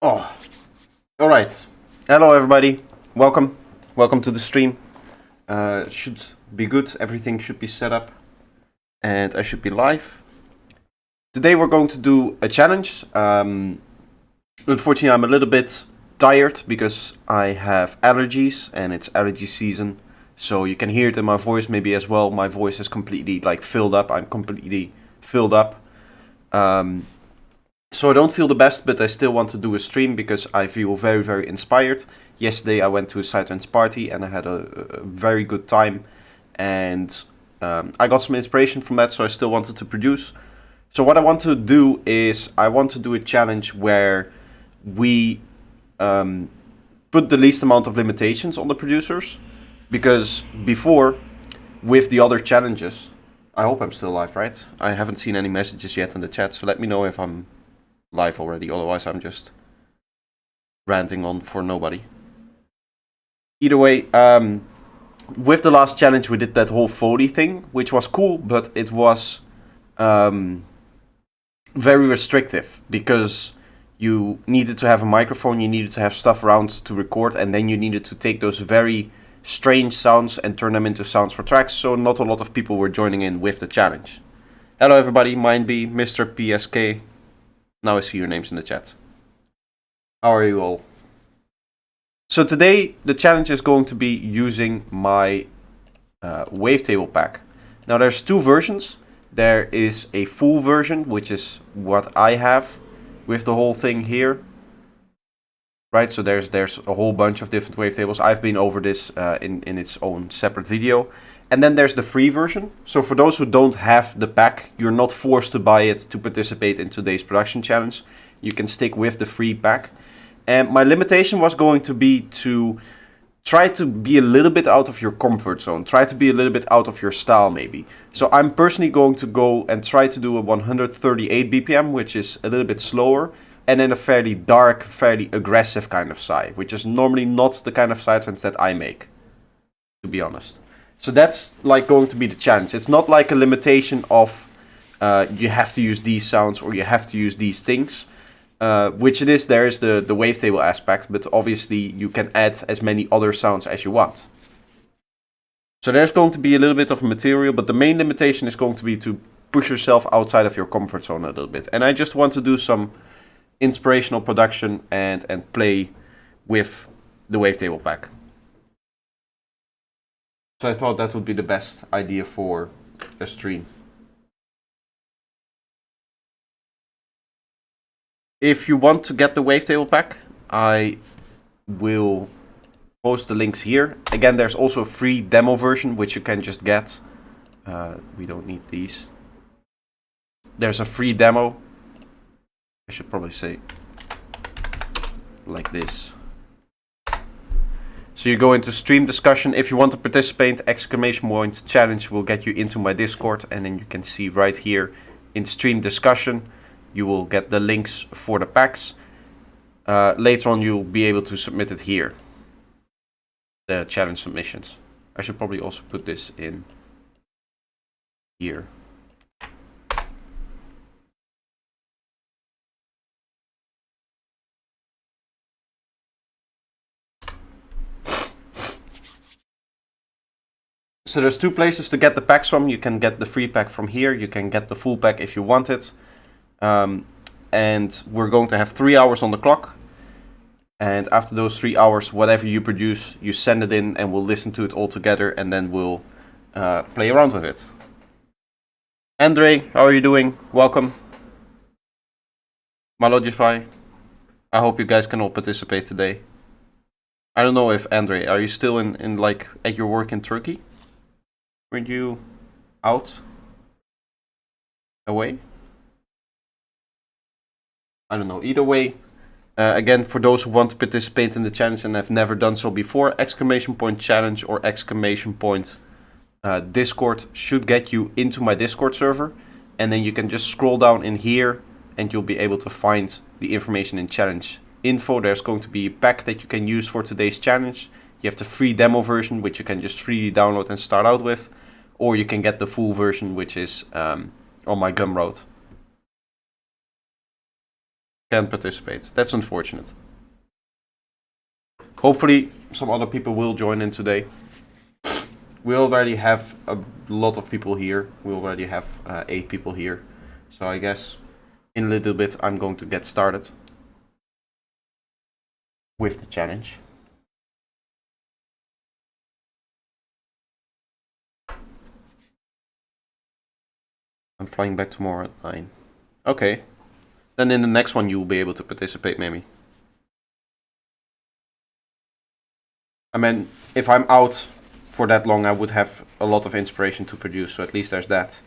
Oh, all right. Hello, everybody. Welcome. Welcome to the stream. Should be good. Everything should be set up, and I should be live. Today we're going to do a challenge. Unfortunately, I'm a little bit tired because I have allergies, and it's allergy season. So you can hear it in my voice, maybe as well. My voice is completely filled up. I'm completely filled up. So I don't feel the best, but I still want to do a stream because I feel very, very inspired. Yesterday I went to a Sightrans party and I had a very good time, and I got some inspiration from that, so I still wanted to produce. So what I want to do is I want to do a challenge where we put the least amount of limitations on the producers, because before, with the other challenges, I hope I'm still live, right? I haven't seen any messages yet in the chat, so let me know if I'm live already, otherwise I'm just ranting on for nobody. Either way, with the last challenge we did that whole Foley thing, which was cool, but it was very restrictive because you needed to have a microphone, you needed to have stuff around to record, and then you needed to take those very strange sounds and turn them into sounds for tracks, so not a lot of people were joining in with the challenge. Hello everybody, Mindbee, Mr. PSK. Now I see your names in the chat. How are you all? So today the challenge is going to be using my wavetable pack. Now there's two versions. There is a full version, which is what I have with the whole thing here. Right, so there's a whole bunch of different wavetables. I've been over this in its own separate video. And then there's the free version. So for those who don't have the pack, you're not forced to buy it to participate in today's production challenge. You can stick with the free pack. And my limitation was going to be to try to be a little bit out of your comfort zone. Try to be a little bit out of your style maybe. So I'm personally going to go and try to do a 138 BPM, which is a little bit slower. And then a fairly dark, fairly aggressive kind of sigh, which is normally not the kind of sidetrends that I make, to be honest. So that's going to be the challenge. It's not like a limitation of you have to use these sounds or you have to use these things, which it is. There is the wavetable aspect, but obviously you can add as many other sounds as you want. So there's going to be a little bit of material, but the main limitation is going to be to push yourself outside of your comfort zone a little bit. And I just want to do some inspirational production and play with the wavetable pack. So I thought that would be the best idea for a stream. If you want to get the wavetable pack, I will post the links here. Again, there's also a free demo version which you can just get. We don't need these. There's a free demo. I should probably say like this. So you go into stream discussion. If you want to participate, exclamation point challenge will get you into my Discord, and then you can see right here in stream discussion, you will get the links for the packs. Later on you'll be able to submit it here, the challenge submissions. I should probably also put this in here. So there's two places to get the packs from. You can get the free pack from here. You can get the full pack if you want it. And we're going to have 3 hours on the clock. And after those 3 hours, whatever you produce, you send it in and we'll listen to it all together, and then we'll play around with it. Andre, how are you doing? Welcome. Malogify. I hope you guys can all participate today. I don't know if Andre, are you still in at your work in Turkey? Were you out? Away? I don't know. Either way, again, for those who want to participate in the challenge and have never done so before, exclamation point challenge or exclamation point Discord should get you into my Discord server. And then you can just scroll down in here and you'll be able to find the information in challenge info. There's going to be a pack that you can use for today's challenge. You have the free demo version, which you can just freely download and start out with. Or you can get the full version, which is on my Gumroad. can't participate. That's unfortunate. Hopefully some other people will join in today. We already have a lot of people here. We already have 8 people here. So I guess in a little bit I'm going to get started with the challenge. I'm flying back tomorrow at 9. Okay. Then in the next one you will be able to participate maybe. I mean, if I'm out for that long, I would have a lot of inspiration to produce, so at least there's that.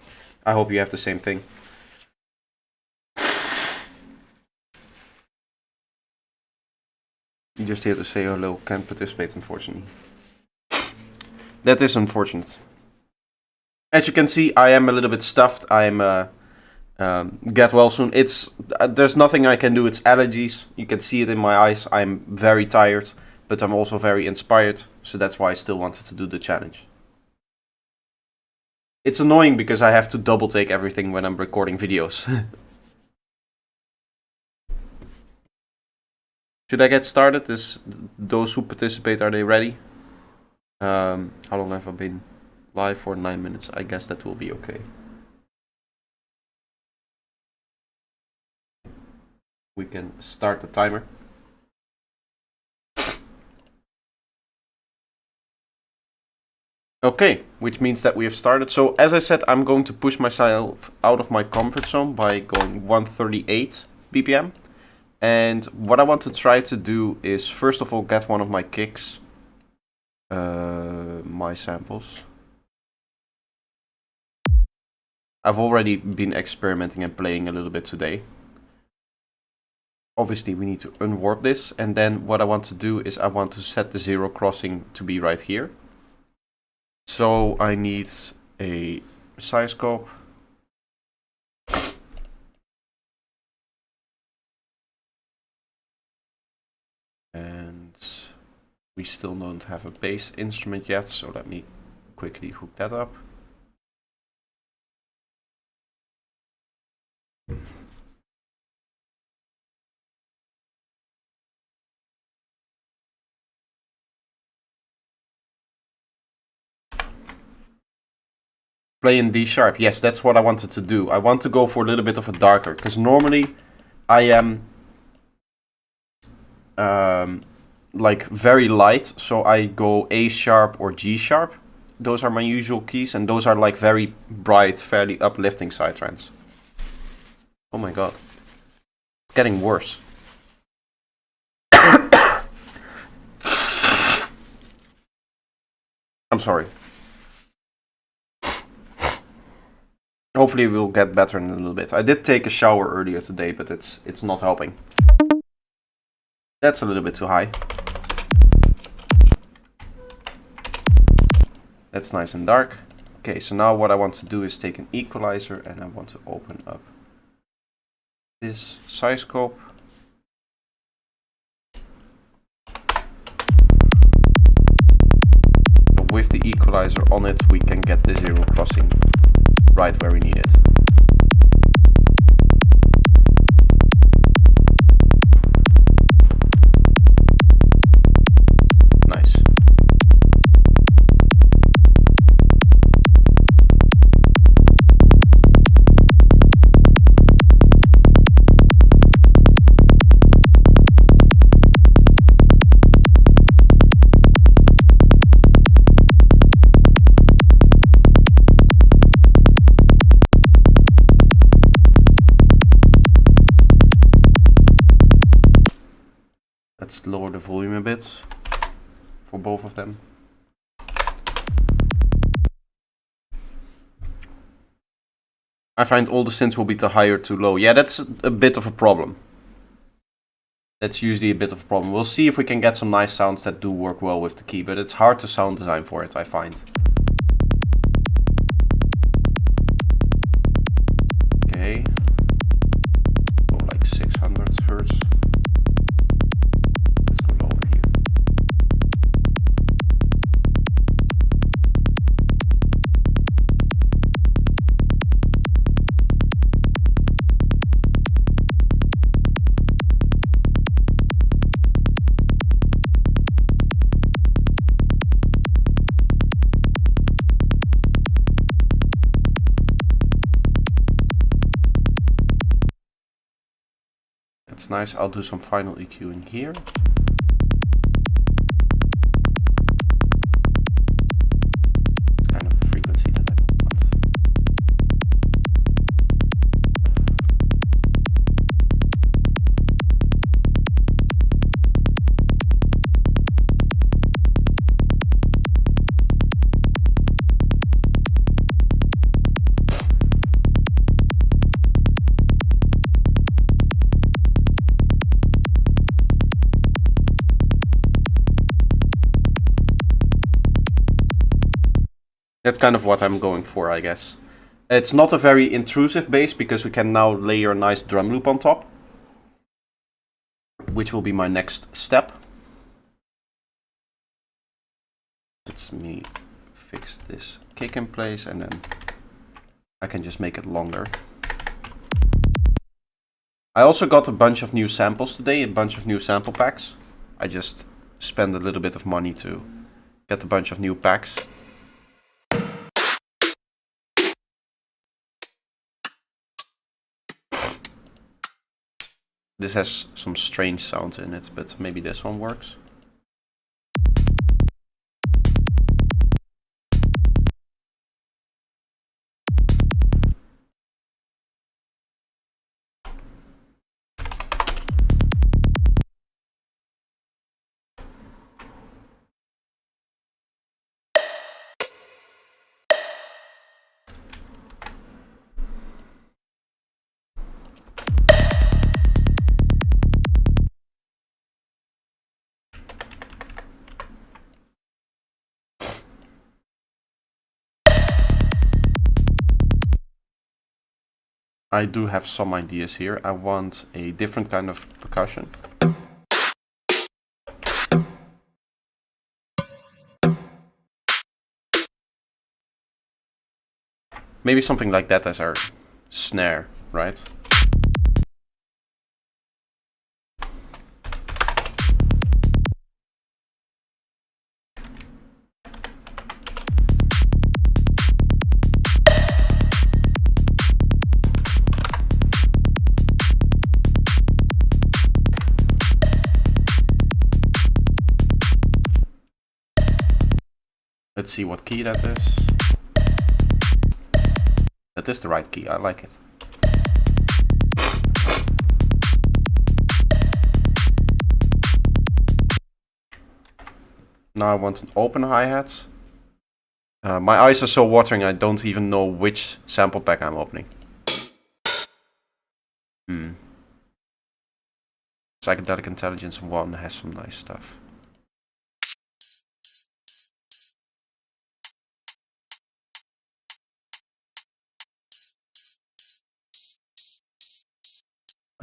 I hope you have the same thing. Just here to say hello, can't participate unfortunately. That is unfortunate. As you can see, I am a little bit stuffed. I'm get well soon. It's there's nothing I can do. It's allergies. You can see it in my eyes. I'm very tired, but I'm also very inspired. So that's why I still wanted to do the challenge. It's annoying because I have to double take everything when I'm recording videos. Should I get started? Those who participate, are they ready? How long have I been live for? 9 minutes. I guess that will be okay. We can start the timer. Okay, which means that we have started. So as I said, I'm going to push myself out of my comfort zone by going 138 BPM. And what I want to try to do is, first of all, get one of my kicks, my samples. I've already been experimenting and playing a little bit today. Obviously, we need to unwarp this. And then what I want to do is I want to set the zero crossing to be right here. So I need a size scope. And we still don't have a bass instrument yet, so let me quickly hook that up. Play in D sharp. Yes, that's what I wanted to do. I want to go for a little bit of a darker, because normally I am like very light, so I go A sharp or G sharp. Those are my usual keys, and those are like very bright, fairly uplifting psytrance. Oh my god. It's getting worse. I'm sorry. Hopefully we'll get better in a little bit. I did take a shower earlier today, but it's not helping. That's a little bit too high. That's nice and dark. Okay, so now what I want to do is take an equalizer and I want to open up this size scope. With the equalizer on it, we can get the zero crossing right where we need it. Nice. Let's lower the volume a bit for both of them. I find all the synths will be too high or too low. Yeah, that's a bit of a problem. That's usually a bit of a problem. We'll see if we can get some nice sounds that do work well with the key, but it's hard to sound design for it, I find. Okay. Go like 600 hertz. Let's go lower here. That's nice. I'll do some final EQing here. It's kind of the frequency that I don't want. That's kind of what I'm going for, I guess. It's not a very intrusive bass because we can now layer a nice drum loop on top, which will be my next step. Let me fix this kick in place and then I can just make it longer. I also got a bunch of new samples today, a bunch of new sample packs. I just spent a little bit of money to get a bunch of new packs. This has some strange sounds in it, but maybe this one works. I do have some ideas here. I want a different kind of percussion. Maybe something like that as our snare, right? Let's see what key that is. That is the right key, I like it. Now I want an open hi-hat. My eyes are so watering I don't even know which sample pack I'm opening. Psychedelic Intelligence 1 has some nice stuff.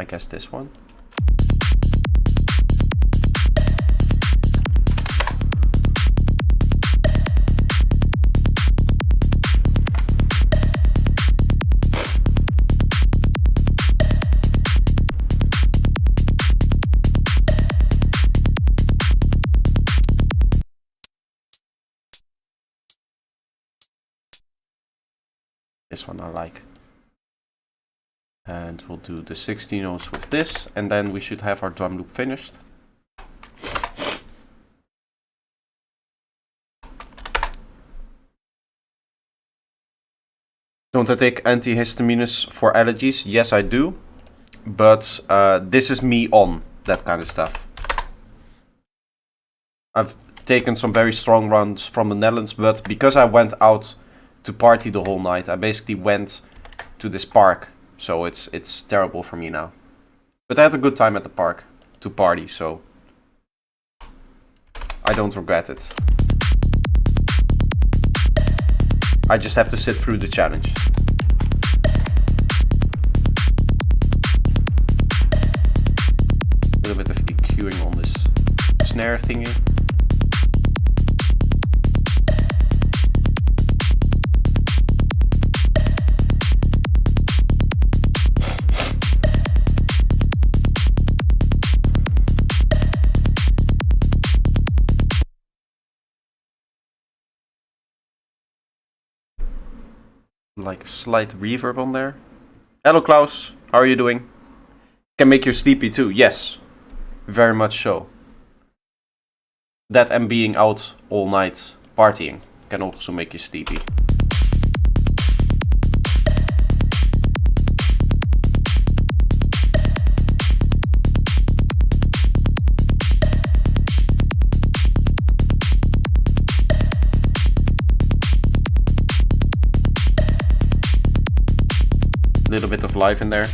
I guess this one. This one I like. And we'll do the 16 ohms with this, and then we should have our drum loop finished. Don't I take antihistamines for allergies? Yes, I do. But this is me on that kind of stuff. I've taken some very strong runs from the Netherlands, but because I went out to party the whole night, I basically went to this park. So it's terrible for me now. But I had a good time at the park to party, so I don't regret it. I just have to sit through the challenge. A little bit of EQing on this snare thingy. Like a slight reverb on there. Hello Klaus, how are you doing? Can make you sleepy too, yes. Very much so. That and being out all night partying can also make you sleepy. A little bit of life in there.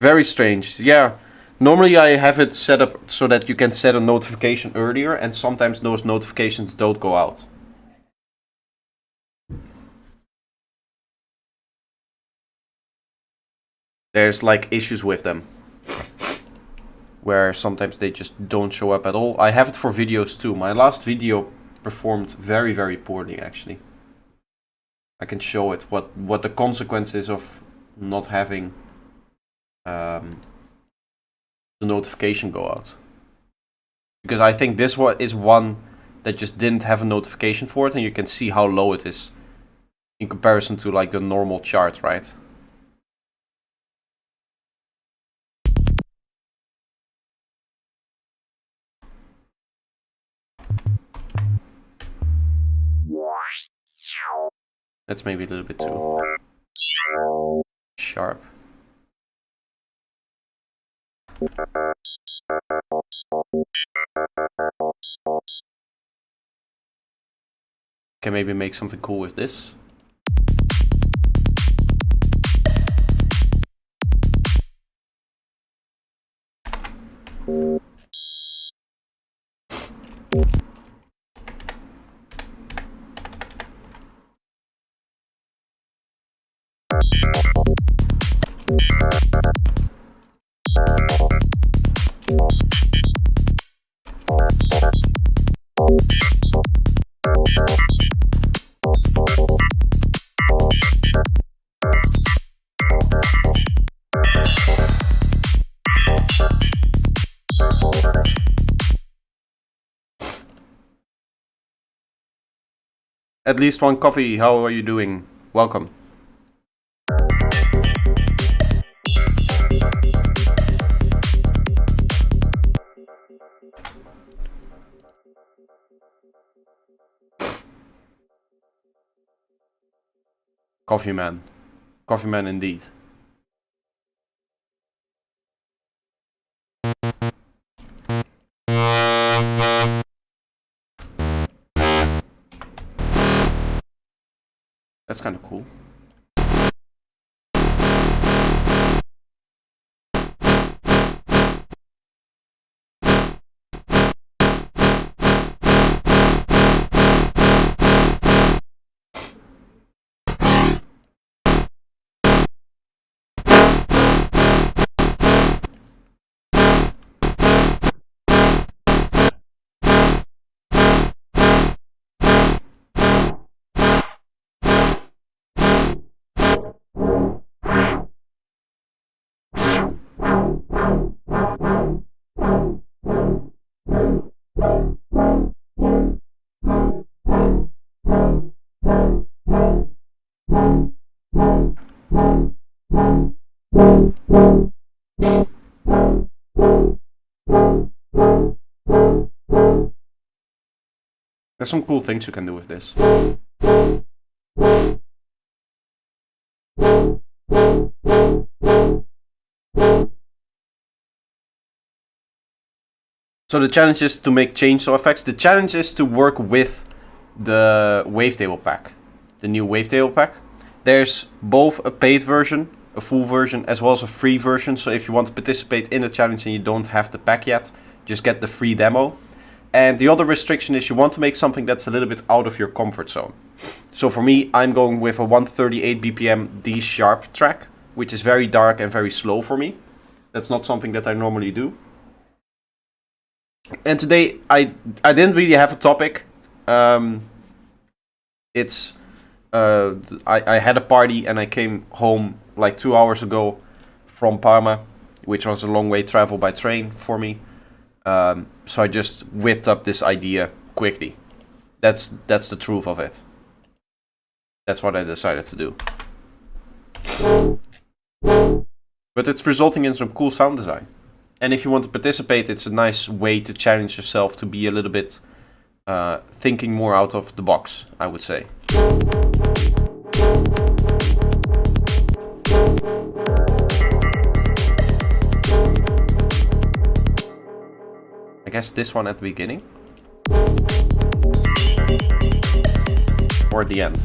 Very strange, yeah. Normally I have it set up so that you can set a notification earlier, and sometimes those notifications don't go out. There's like issues with them, where sometimes they just don't show up at all. I have it for videos too. My last video performed very, very poorly actually. I can show it, what the consequence is of not having the notification go out. Because I think this one is one that just didn't have a notification for it, and you can see how low it is in comparison to like the normal chart, right? That's maybe a little bit too sharp. Can maybe make something cool with this. At least one coffee, how are you doing? Welcome. Coffee man. Coffee man indeed. That's kind of cool. There's some cool things you can do with this. So the challenge is to make chainsaw effects. The challenge is to work with the wavetable pack, the new wavetable pack. There's both a paid version, a full version, as well as a free version. So if you want to participate in the challenge and you don't have the pack yet, just get the free demo. And the other restriction is you want to make something that's a little bit out of your comfort zone. So for me, I'm going with a 138 BPM D sharp track, which is very dark and very slow for me. That's not something that I normally do. And today I didn't really have a topic. I had a party and I came home like 2 hours ago from Parma, which was a long way travel by train for me. So I just whipped up this idea quickly. That's the truth of it. That's what I decided to do. But it's resulting in some cool sound design. And if you want to participate, it's a nice way to challenge yourself to be a little bit thinking more out of the box, I would say. I guess this one at the beginning. Or at the end.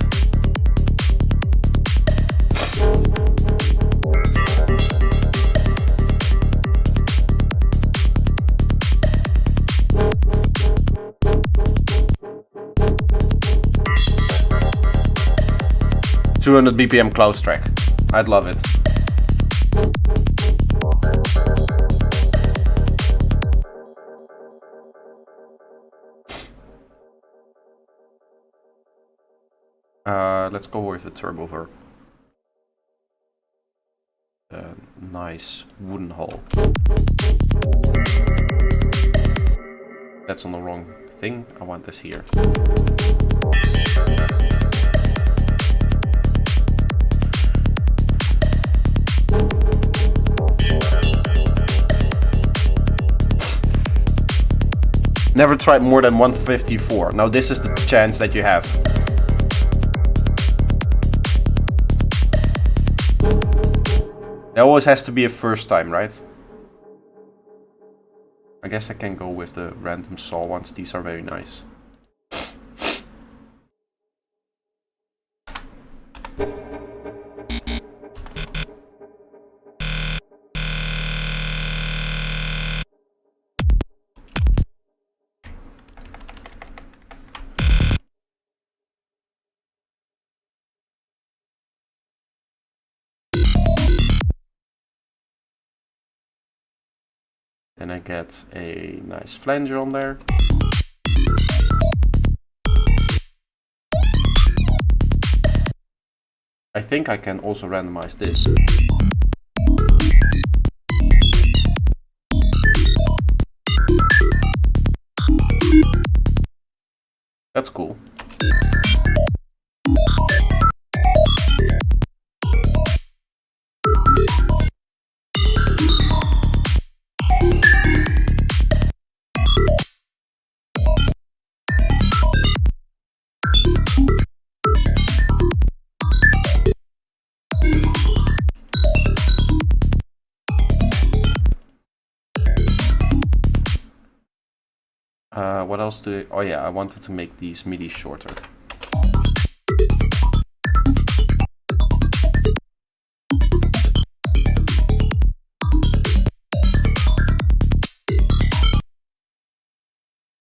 ...200 BPM Klaus track. I'd love it. Let's go with the turbo verb. Nice wooden hull. That's on the wrong thing. I want this here. Never tried more than 154. Now this is the chance that you have. There always has to be a first time, right? I guess I can go with the random saw ones. These are very nice. Then I get a nice flanger on there. I think I can also randomize this. That's cool. What else do I... Oh yeah, I wanted to make these MIDI shorter.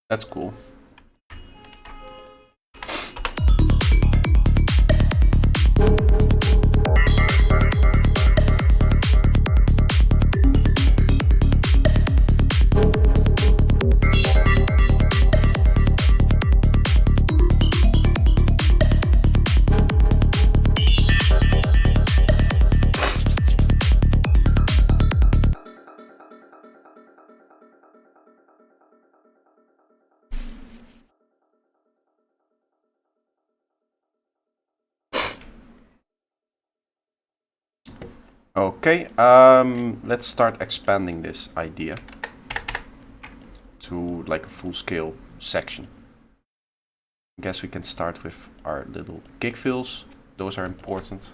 That's cool. Okay, let's start expanding this idea to like a full-scale section. I guess we can start with our little kick fills. Those are important.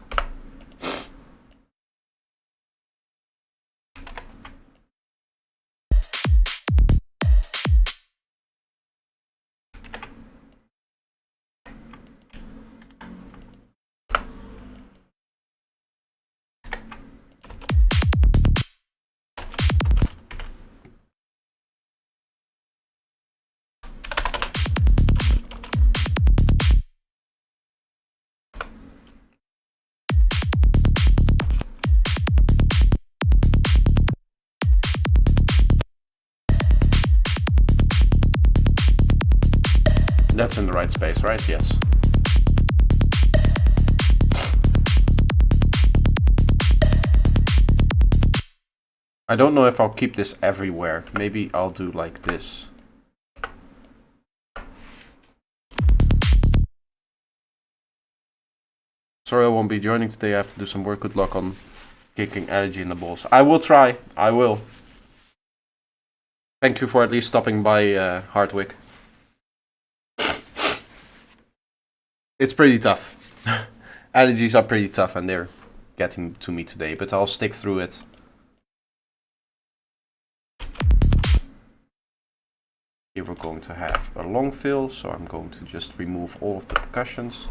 That's in the right space, right? Yes. I don't know if I'll keep this everywhere. Maybe I'll do like this. Sorry I won't be joining today. I have to do some work. Good luck on kicking energy in the balls. I will try. I will. Thank you for at least stopping by, Hardwick. It's pretty tough. Allergies are pretty tough, and they're getting to me today, but I'll stick through it. Here we're going to have a long fill, so I'm going to just remove all of the percussions.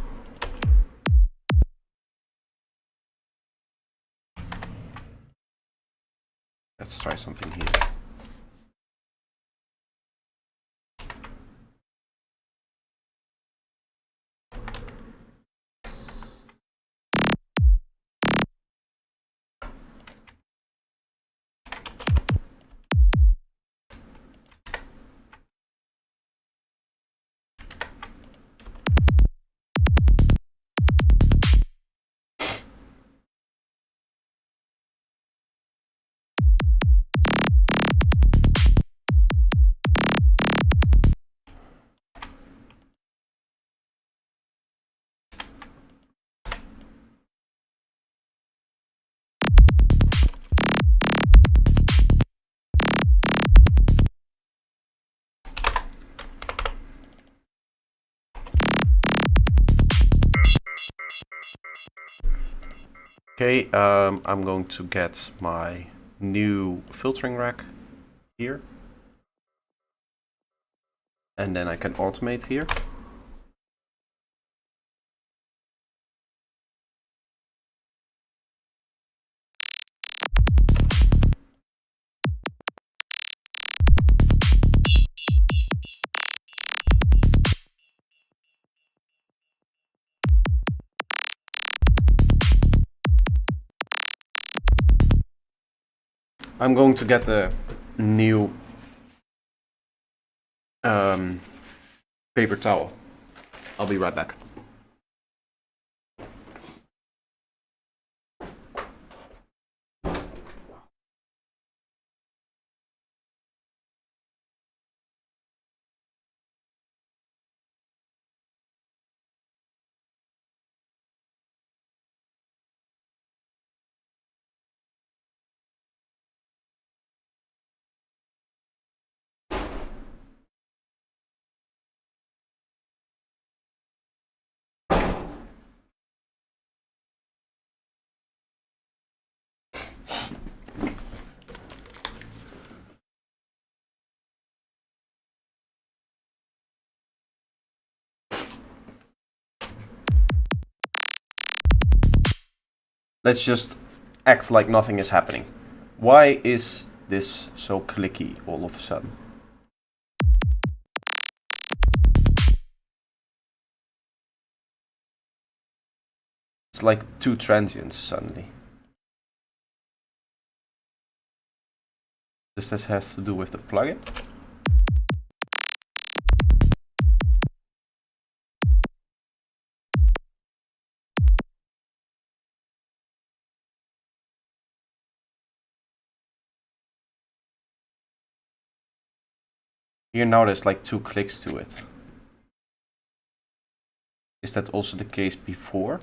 Let's try something here. Okay, I'm going to get my new filtering rack here. And then I can automate here. I'm going to get a new paper towel. I'll be right back. Let's just act like nothing is happening. Why is this so clicky all of a sudden? It's like two transients suddenly. Does this have to do with the plugin? Here now there's like two clicks to it. Is that also the case before?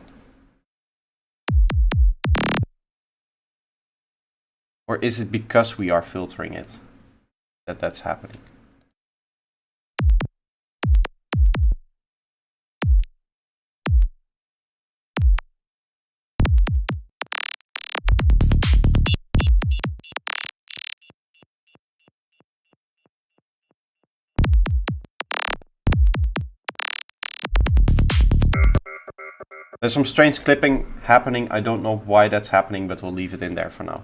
Or is it because we are filtering it that that's happening? There's some strange clipping happening. I don't know why that's happening, but we'll leave it in there for now.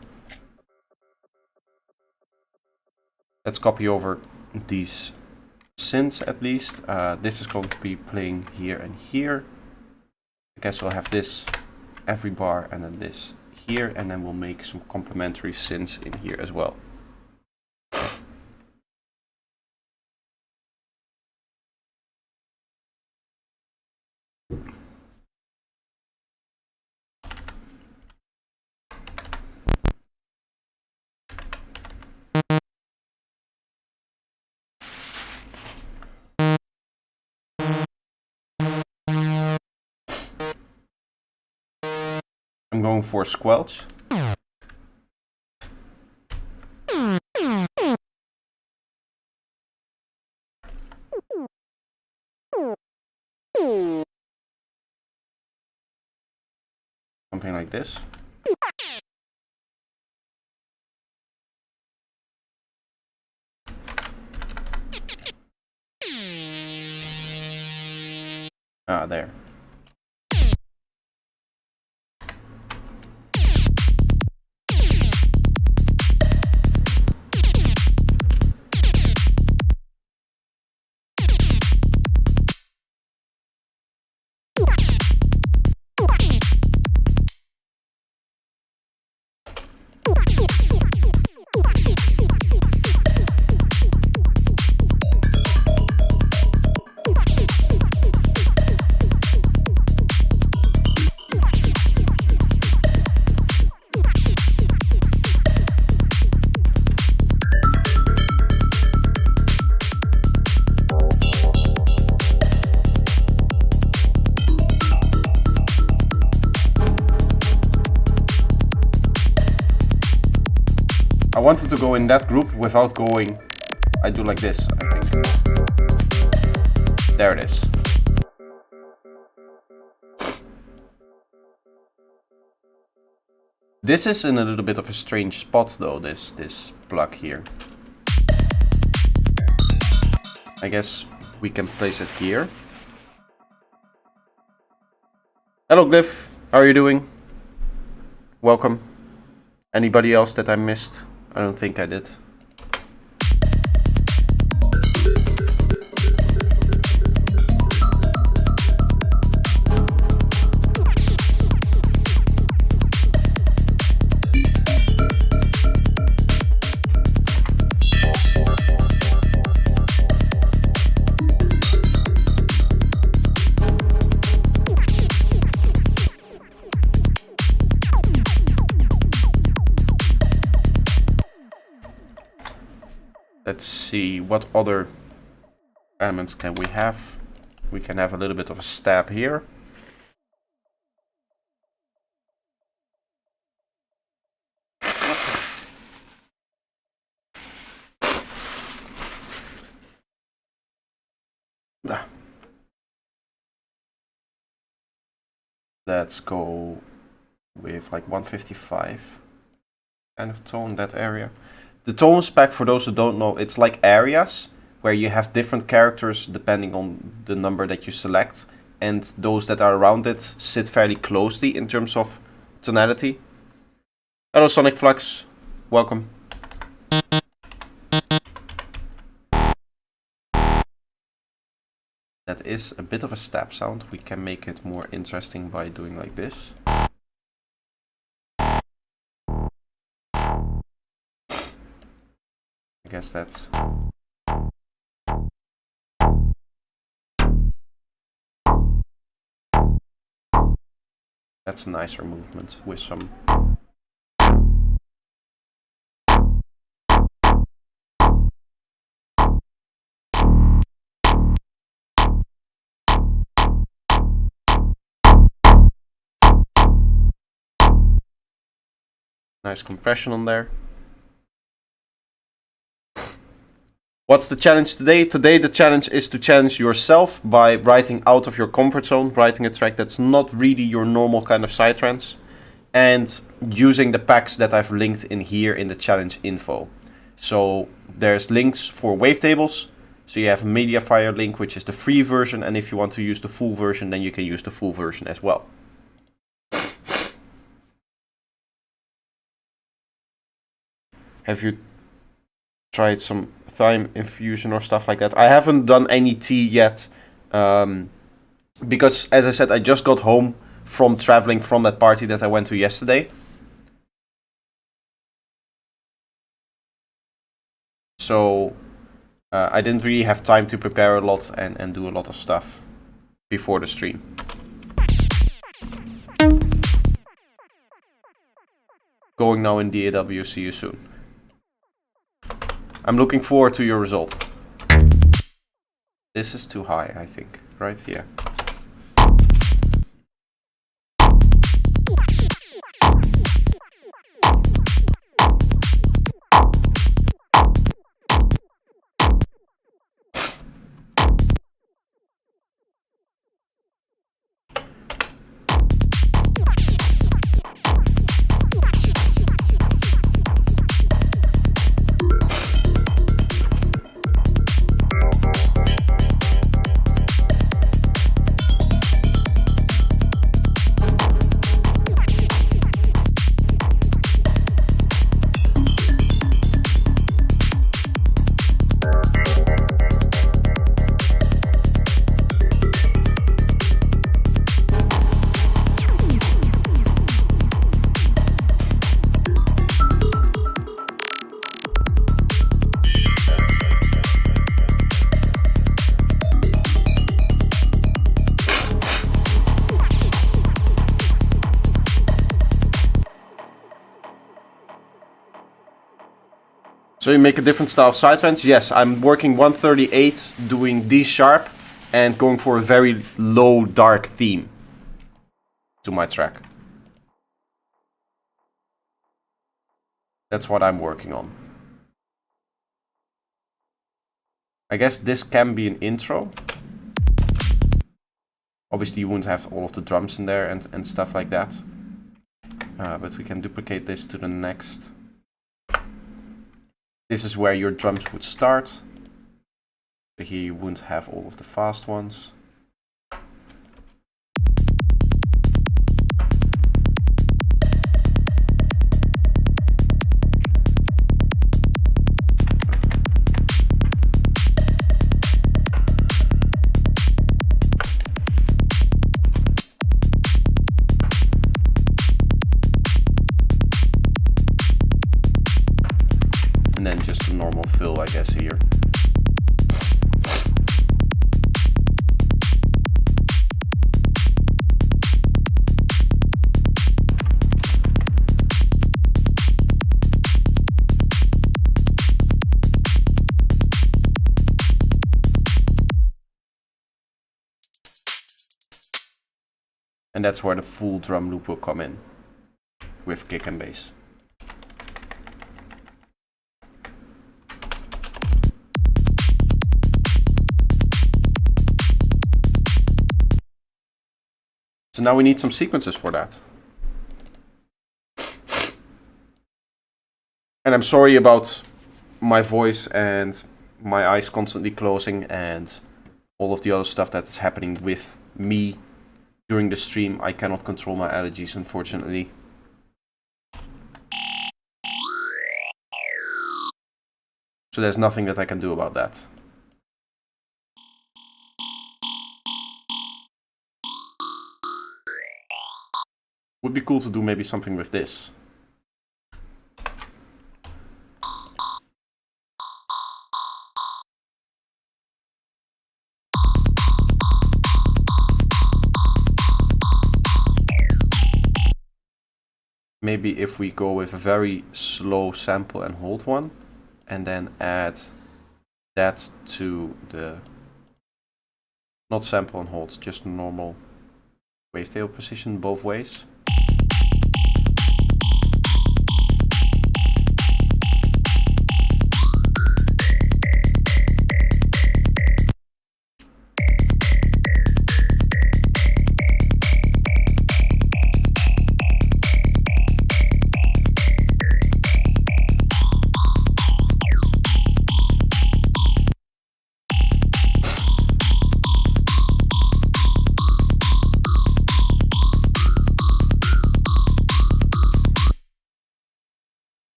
Let's copy over these synths at least. This is going to be playing here and here. I guess we'll have this every bar and then this here, and then we'll make some complementary synths in here as well. I'm going for squelch. something like this. Ah, there. I wanted to go in that group without going. I do like this, I think. There it is. This is in a little bit of a strange spot though, this plug here. I guess we can place it here. Hello Glyph, how are you doing? Welcome. Anybody else that I missed? I don't think I did. Let's see, what other elements can we have? We can have a little bit of a stab here. Let's go with like 155 kind of tone, that area. The tone spec, for those who don't know, it's like areas where you have different characters depending on the number that you select, and those that are around it sit fairly closely in terms of tonality. Hello Sonic Flux, welcome. That is a bit of a stab sound. We can make it more interesting by doing like this. I guess that's... That's a nicer movement with some... Nice compression on there. What's the challenge today? Today the challenge is to challenge yourself by writing out of your comfort zone, writing a track that's not really your normal kind of psytrance, and using the packs that I've linked in here in the challenge info. So there's links for wavetables. So you have a Mediafire link, which is the free version, and if you want to use the full version, then you can use the full version as well. Have you tried some thyme infusion or stuff like that? I haven't done any tea yet, because as I said, I just got home from traveling from that party that I went to yesterday. So I didn't really have time to prepare a lot and do a lot of stuff before the stream. Going now in DAW, see you soon. I'm looking forward to your result. This is too high, I think, right? Yeah. So you make a different style of sidevents? Yes, I'm working 138, doing D sharp, and going for a very low dark theme to my track. That's what I'm working on. I guess this can be an intro. Obviously you wouldn't have all of the drums in there and stuff like that. But we can duplicate this to the next. This is where your drums would start. So here you wouldn't have all of the fast ones. And then just a normal fill, I guess, here. And that's where the full drum loop will come in, with kick and bass. So now we need some sequences for that. And I'm sorry about my voice and my eyes constantly closing and all of the other stuff that's happening with me during the stream. I cannot control my allergies, unfortunately. So there's nothing that I can do about that. Would be cool to do maybe something with this. Maybe if we go with a very slow sample and hold one, and then add that to the, not sample and hold, just normal wavetail position both ways.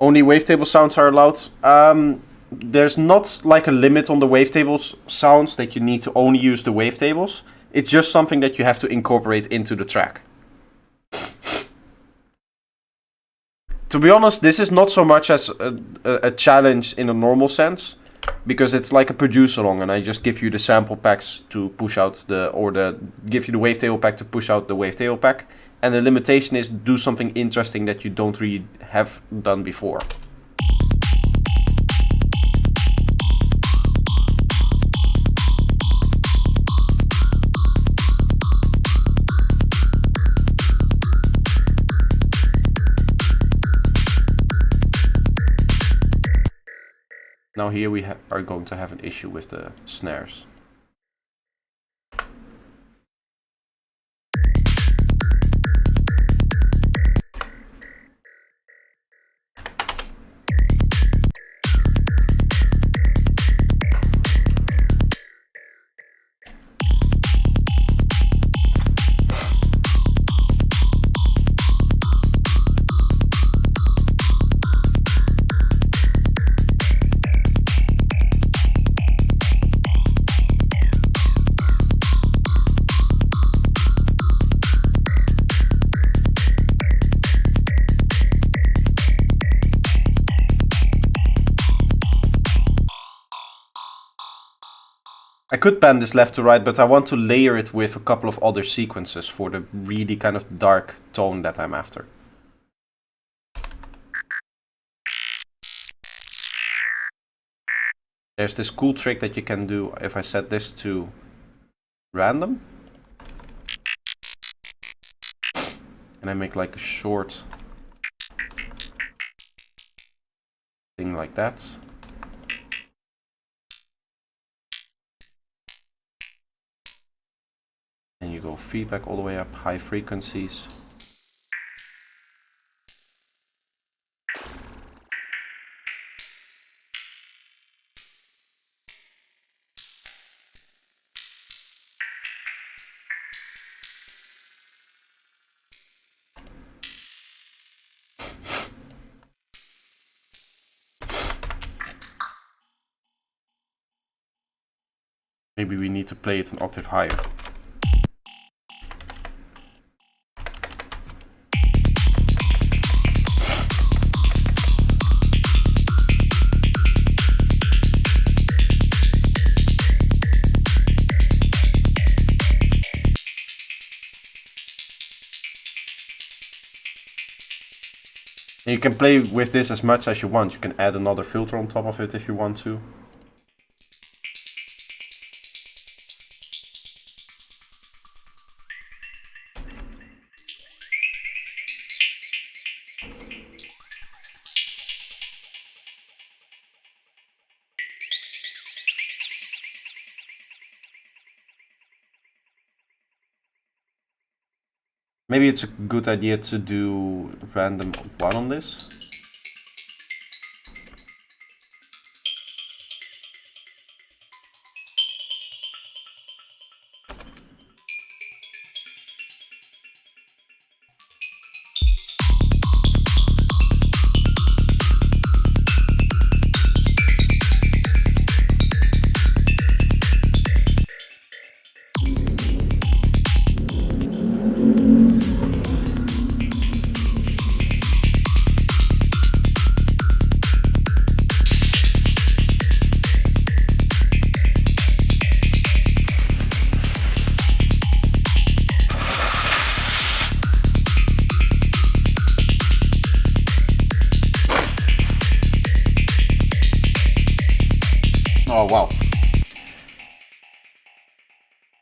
Only wavetable sounds are allowed. There's not like a limit on the wavetables sounds that you need to only use the wavetables. It's just something that you have to incorporate into the track. To be honest, this is not so much as a challenge in a normal sense, because it's like a produce along, and I just give you the sample packs to push out give you the wavetable pack to push out the wavetable pack. And the limitation is do something interesting that you don't really have done before. Now here we are going to have an issue with the snares. I could pan this left to right, but I want to layer it with a couple of other sequences for the really kind of dark tone that I'm after. There's this cool trick that you can do if I set this to random. And I make like a short thing like that. And you go feedback all the way up, high frequencies. Maybe we need to play it an octave higher. And you can play with this as much as you want. You can add another filter on top of it if you want to. Maybe it's a good idea to do random 1 on this. Oh wow.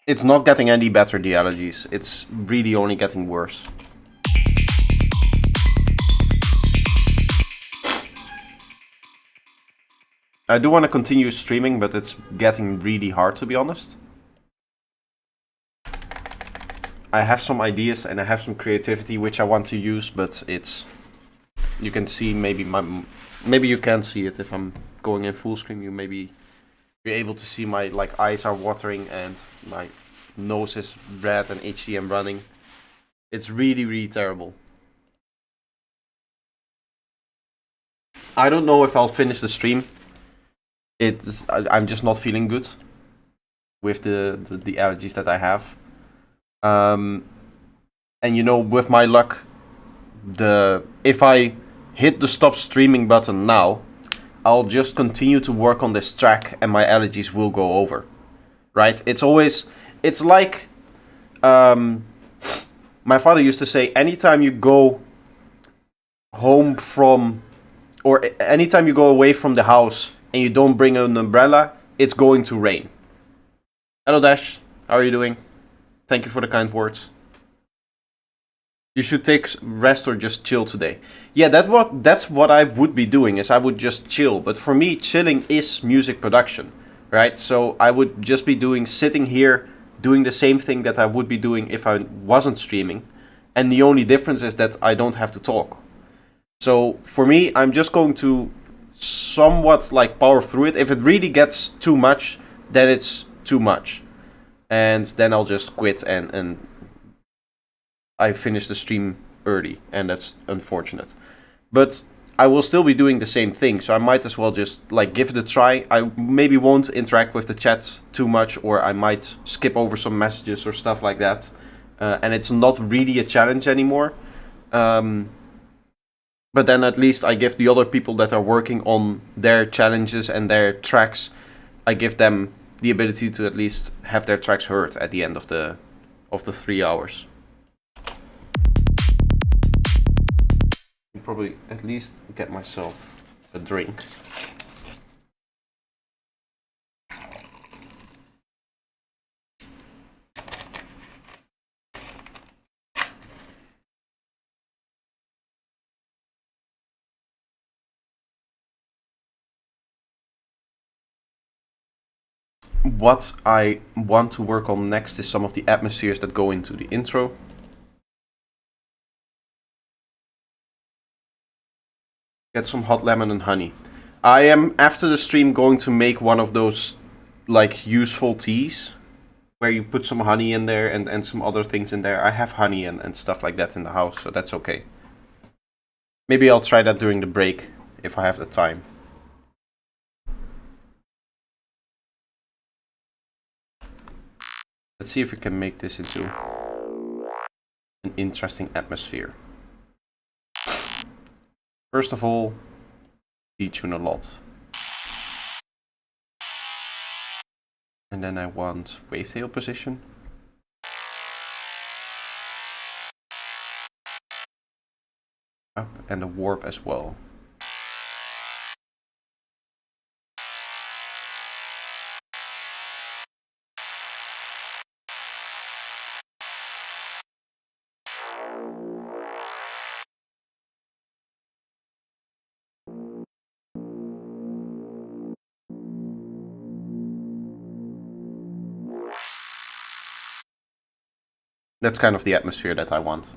It's not getting any better, the allergies. It's really only getting worse. I do want to continue streaming, but it's getting really hard, to be honest. I have some ideas and I have some creativity which I want to use, but it's... You can see maybe you can't see it if I'm going in full screen. You maybe be able to see my eyes are watering and my nose is red and itchy and running. It's really, really terrible. I don't know if I'll finish the stream. I'm just not feeling good with the allergies that I have. And you know, with my luck, if I hit the stop streaming button now, I'll just continue to work on this track and my allergies will go over. Right? It's like my father used to say, anytime you go home from, or anytime you go away from the house and you don't bring an umbrella, it's going to rain. Hello Dash, how are you doing? Thank you for the kind words. You should take rest or just chill today. Yeah, that's what I would be doing, is I would just chill. But for me, chilling is music production, right? So I would just be sitting here, doing the same thing that I would be doing if I wasn't streaming. And the only difference is that I don't have to talk. So for me, I'm just going to somewhat power through it. If it really gets too much, then it's too much. And then I'll just quit and I finish the stream early, and that's unfortunate. But I will still be doing the same thing, so I might as well just give it a try. I maybe won't interact with the chat too much, or I might skip over some messages or stuff like that. And it's not really a challenge anymore. But then at least I give the other people that are working on their challenges and their tracks, I give them the ability to at least have their tracks heard at the end of the 3 hours. I'll probably at least get myself a drink. what I want to work on next is some of the atmospheres that go into the intro. Get some hot lemon and honey. I am, after the stream, going to make one of those, like, useful teas, where you put some honey in there and some other things in there. I have honey and stuff like that in the house, so that's okay. Maybe I'll try that during the break, if I have the time. Let's see if we can make this into an interesting atmosphere. First of all, detune a lot. And then I want wavetail position. Up, and a warp as well. That's kind of the atmosphere that I want.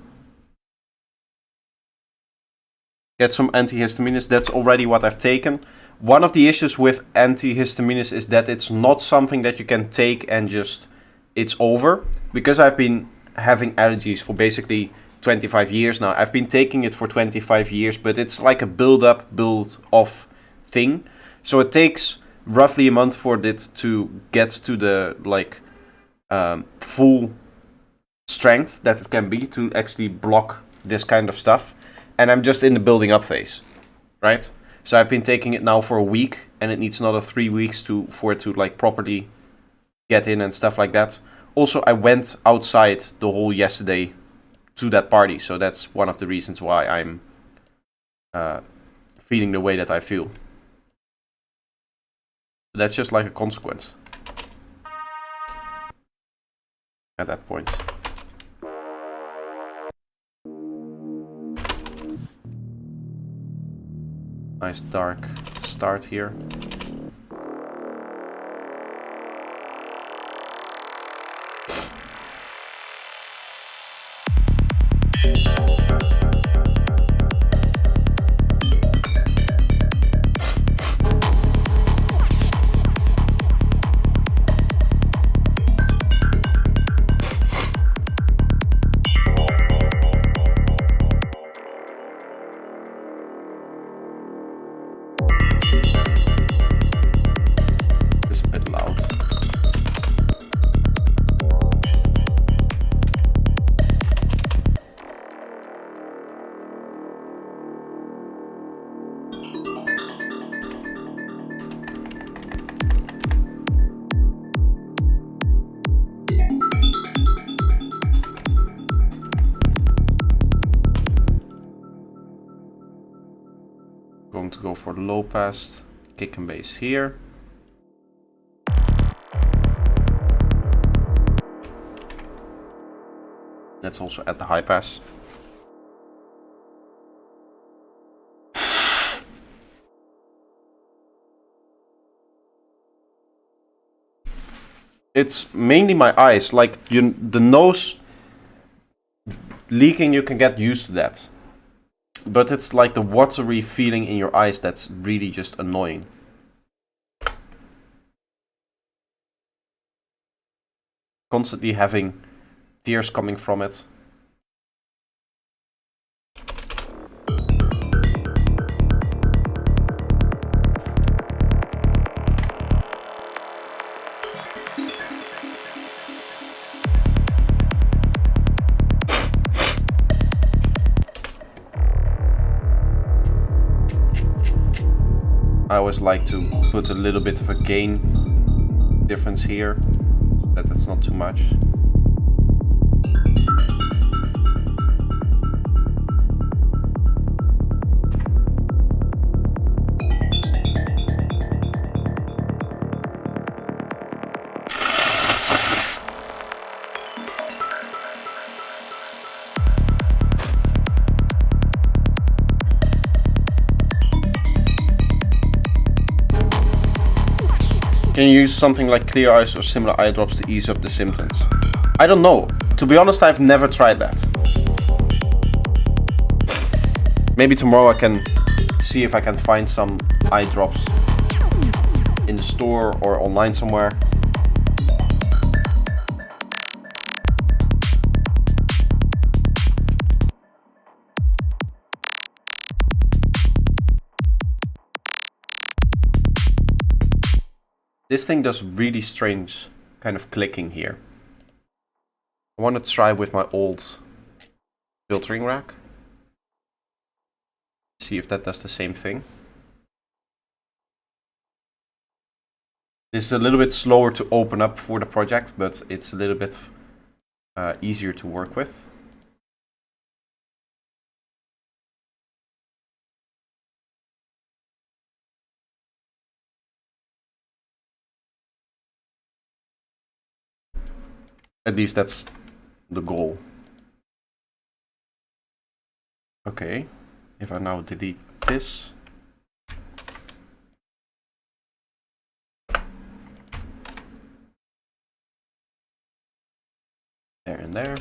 Get some antihistamines, that's already what I've taken. One of the issues with antihistamines is that it's not something that you can take and just, it's over. Because I've been having allergies for basically 25 years now. I've been taking it for 25 years, but it's like a build-up, build-off thing. So it takes roughly a month for it to get to the, like, full strength that it can be to actually block this kind of stuff. And I'm just in the building up phase, right? So I've been taking it now for a week, and it needs another 3 weeks for it to, like, properly get in and stuff like that. Also, I went outside the whole yesterday to that party, so that's one of the reasons why I'm feeling the way that I feel. That's just like a consequence at that point. Nice dark start here. Going to go for the low pass, kick and bass here. Let's also add the high pass. It's mainly my eyes, like the nose leaking, you can get used to that. But it's like the watery feeling in your eyes that's really just annoying. Constantly having tears coming from it. I always like to put a little bit of a gain difference here, so that it's not too much. Can you use something like clear eyes or similar eye drops to ease up the symptoms? I don't know. To be honest, I've never tried that. Maybe tomorrow I can see if I can find some eye drops in the store or online somewhere. This thing does really strange kind of clicking here. I want to try with my old filtering rack. See if that does the same thing. This is a little bit slower to open up for the project, but it's a little bit easier to work with. At least that's the goal. Okay, if I now delete this. There and there.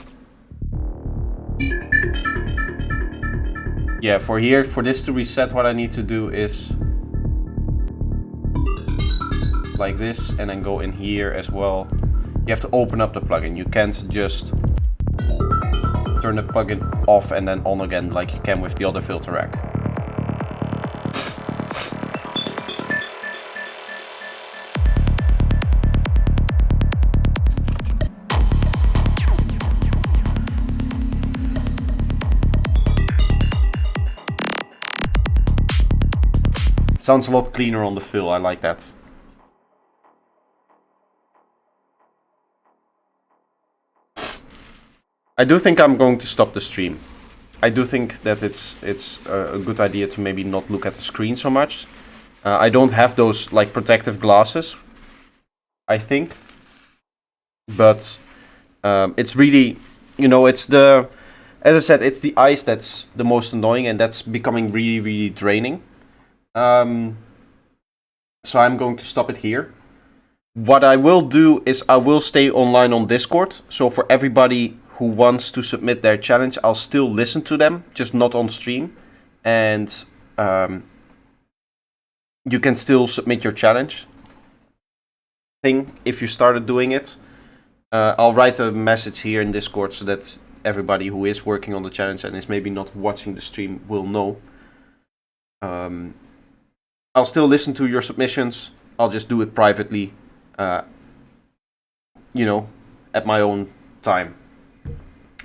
Yeah, for this to reset, what I need to do is like this, and then go in here as well. You have to open up the plugin. You can't just turn the plugin off and then on again like you can with the other filter rack. Sounds a lot cleaner on the fill. I like that. I do think I'm going to stop the stream. I do think that it's a good idea to maybe not look at the screen so much. I don't have those like protective glasses, I think. But it's really, you know, it's the, as I said, it's the eyes that's the most annoying, and that's becoming really, really draining. So I'm going to stop it here. What I will do is I will stay online on Discord. So for everybody who wants to submit their challenge, I'll still listen to them, just not on stream. And you can still submit your challenge thing if you started doing it. I'll write a message here in Discord so that everybody who is working on the challenge and is maybe not watching the stream will know. I'll still listen to your submissions. I'll just do it privately, you know, at my own time,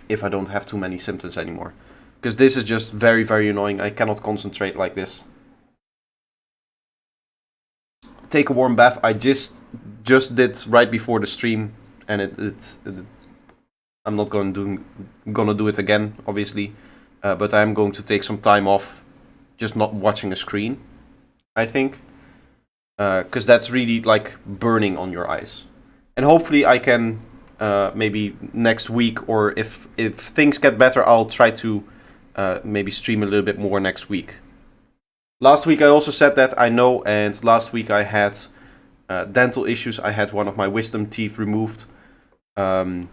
if I don't have too many symptoms anymore. Because this is just very, very annoying. I cannot concentrate like this. Take a warm bath. I just did right before the stream, and I'm not gonna do it again, obviously. But I'm going to take some time off, just not watching a screen, I think. Because that's really like burning on your eyes. And hopefully I can maybe next week, or if things get better, I'll try to maybe stream a little bit more next week. Last week I also said that, I know, and last week I had dental issues. I had one of my wisdom teeth removed. So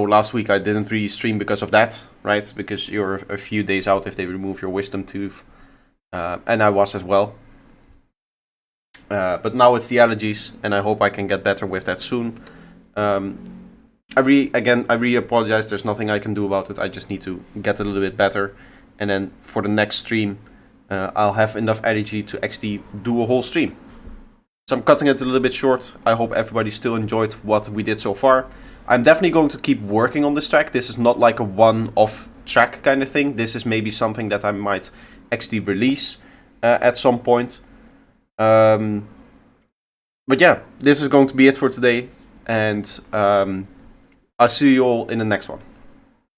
last week I didn't really stream because of that, right? Because you're a few days out if they remove your wisdom tooth. And I was as well. But now it's the allergies, and I hope I can get better with that soon. I really apologize. There's nothing I can do about it. I just need to get a little bit better, and then for the next stream, I'll have enough energy to actually do a whole stream. So I'm cutting it a little bit short. I hope everybody still enjoyed what we did so far. I'm definitely going to keep working on this track. This is not like a one-off track kind of thing. This is maybe something that I might actually release at some point. But yeah, this is going to be it for today, and I'll see you all in the next one.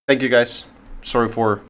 Thank you guys. Sorry for